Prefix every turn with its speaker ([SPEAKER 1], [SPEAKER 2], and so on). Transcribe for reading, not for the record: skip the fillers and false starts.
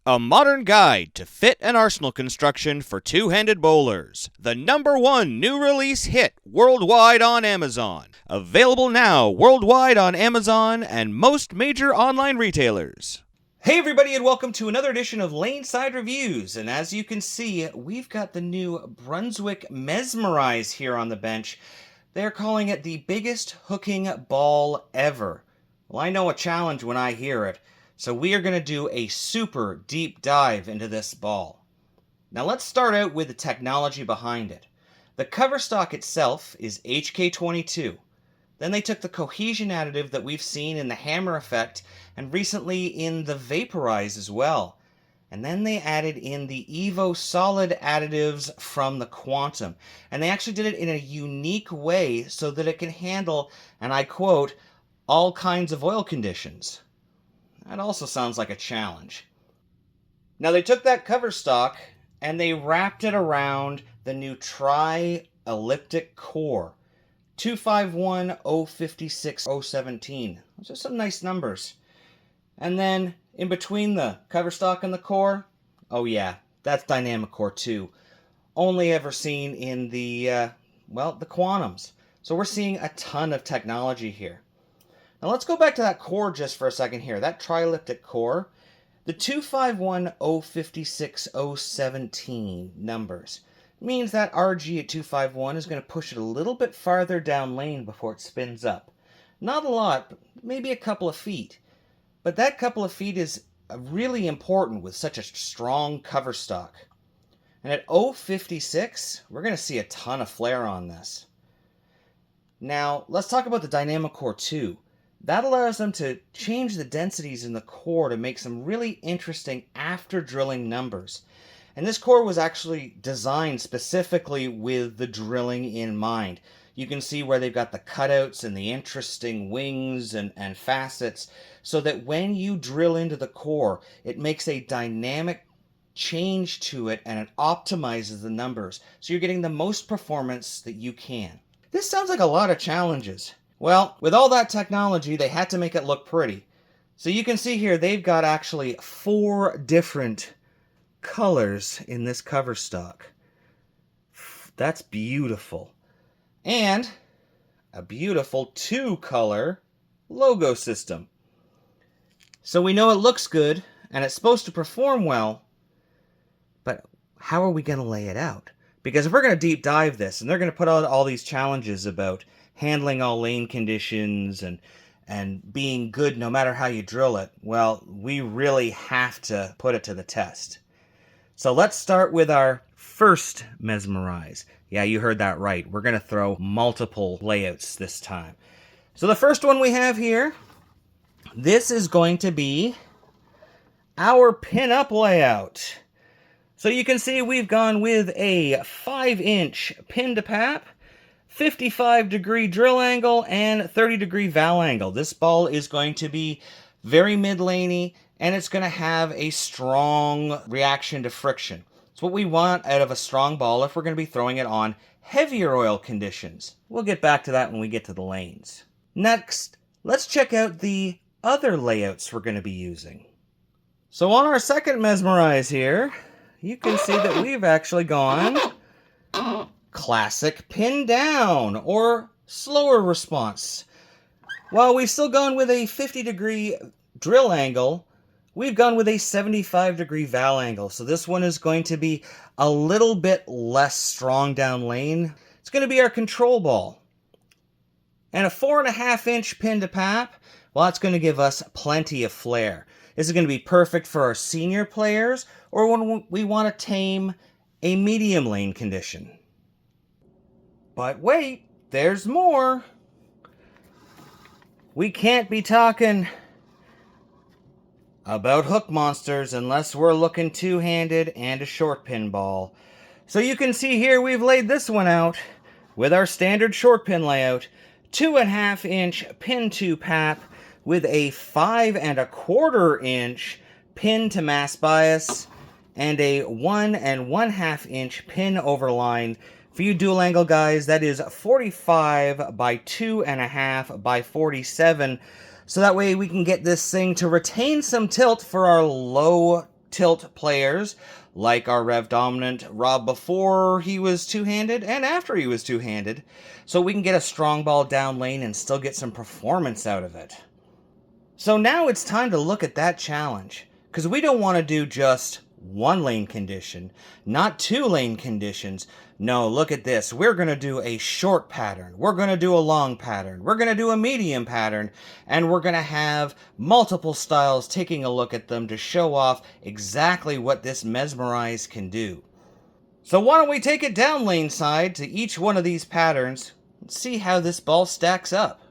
[SPEAKER 1] A modern guide to fit and arsenal construction for two-handed bowlers. The #1 new release hit worldwide on Amazon. Available now worldwide on Amazon and most major online retailers. Hey everybody, and welcome to another edition of Laneside Reviews. And as you can see, we've got the new Brunswick Mesmerize here on the bench. They're calling it the biggest hooking ball ever. Well, I know a challenge when I hear it. So we are going to do a super deep dive into this ball. Now let's start out with the technology behind it. The cover stock itself is HK22. Then they took the cohesion additive that we've seen in the hammer effect and recently in the Vaporize as well. And then they added in the Evo solid additives from the Quantum. And they actually did it in a unique way so that it can handle, and I quote, all kinds of oil conditions. That also sounds like a challenge. Now they took that cover stock and they wrapped it around the new tri-elliptic core. 251, 056, 017. Those are some nice numbers. And then in between the cover stock and the core, oh yeah, that's dynamic core too. Only ever seen in the, the Quantums. So we're seeing a ton of technology here. Now let's go back to that core just for a second here. That tri-elliptic core, the 251, 056, 017 numbers means that RG at 251 is going to push it a little bit farther down lane before it spins up. Not a lot, but maybe a couple of feet. But that couple of feet is really important with such a strong cover stock. And at 056, we're going to see a ton of flare on this. Now, let's talk about the dynamic core too. That allows them to change the densities in the core to make some really interesting after drilling numbers. And this core was actually designed specifically with the drilling in mind. You can see where they've got the cutouts and the interesting wings and facets so that when you drill into the core, it makes a dynamic change to it and it optimizes the numbers. So you're getting the most performance that you can. This sounds like a lot of challenges. Well, with all that technology, they had to make it look pretty. So you can see here, they've got actually 4 different colors in this cover stock. That's beautiful. And a beautiful 2-color logo system. So we know it looks good, and it's supposed to perform well, but how are we going to lay it out? Because if we're going to deep dive this, and they're going to put out all these challenges about handling all lane conditions and being good no matter how you drill it, well, we really have to put it to the test. So let's start with our first Mesmerize. Yeah, you heard that right. We're going to throw multiple layouts this time. So the first one we have here, this is going to be our pin-up layout. So you can see we've gone with a 5-inch pin to pap, 55-degree drill angle, and 30-degree valve angle. This ball is going to be very mid-laney, and it's going to have a strong reaction to friction. It's what we want out of a strong ball if we're going to be throwing it on heavier oil conditions. We'll get back to that when we get to the lanes. Next, let's check out the other layouts we're going to be using. So on our second Mesmerize here, you can see that we've actually gone classic pin down or slower response. While we've still gone with a 50-degree drill angle, we've gone with a 75-degree valve angle. So this one is going to be a little bit less strong down lane. It's going to be our control ball. And a 4.5-inch pin to pap, well, that's going to give us plenty of flare. This is going to be perfect for our senior players or when we want to tame a medium lane condition. But wait, there's more. We can't be talking about hook monsters unless we're looking two-handed and a short pin ball. So you can see here we've laid this one out with our standard short pin layout. 2.5-inch pin to pap with a 5.25-inch pin to mass bias and a 1.5-inch pin overline. For you dual angle guys, that is 45 by 2.5 by 47. So that way we can get this thing to retain some tilt for our low tilt players, like our Rev Dominant Rob before he was two-handed and after he was two-handed, so we can get a strong ball down lane and still get some performance out of it. So now it's time to look at that challenge, because we don't want to do just one lane condition, not two lane conditions. No, look at this. We're going to do a short pattern. We're going to do a long pattern. We're going to do a medium pattern. And we're going to have multiple styles taking a look at them to show off exactly what this Mesmerize can do. So why don't we take it down lane side to each one of these patterns and see how this ball stacks up.